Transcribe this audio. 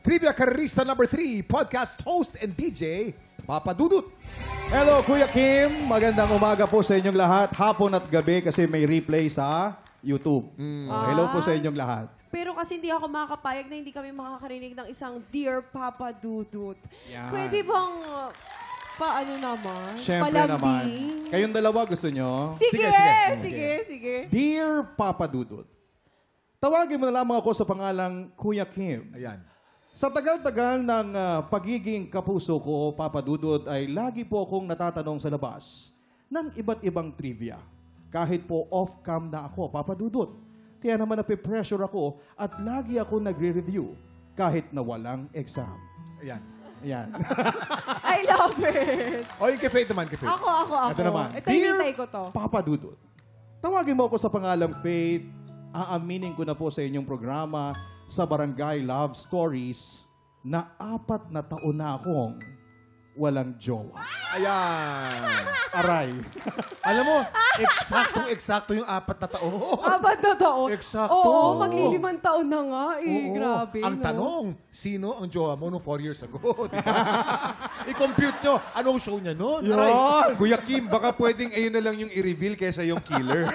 Trivia Karista number 3, podcast host and DJ, Papa Dudut. Hello, Kuya Kim. Magandang umaga po sa inyong lahat. Hapon at gabi kasi may replay sa YouTube. Hello po sa inyong lahat. Pero kasi hindi ako makakapayag na hindi kami makakarinig ng isang Dear Papa Dudut. Yan. Pwede bang paano naman? Siyempre Palambing? naman. Kayong dalawa gusto nyo? Sige, Sige, sige, sige. Dear Papa Dudut, tawagin mo na lamang ako sa pangalang Kuya Kim. Ayan. Sa tagal-tagal ng pagiging kapuso ko, Papa Dudut, ay lagi po akong natatanong sa labas ng iba't ibang trivia. Kahit po off-cam na ako, Papa Dudut. Kaya naman napipressure ako at lagi ako nagre-review kahit na walang exam. Ayan. Ayan. I love it. O yung kay Faith naman, kay Faith. Ako. Ito naman. Ito hinintay ko to. Papa Dudut, tawagin mo ako sa pangalang Faith. Aaminin ko na po sa inyong programa sa Barangay Love Stories na 4 na taon na akong walang jowa. Ayan. Aray. Alam mo, eksakto yung 4 na taon. Apat na taon. Eksakto. Oo, maglilimang taon na nga. Oo. Grabe, Ang no? tanong, sino ang jowa mo nung 4 years ago? Diba? I-compute nyo, anong show niya noon? Aray. Kuya Kim, baka pwedeng ayun na lang yung i-reveal kaysa yung killer.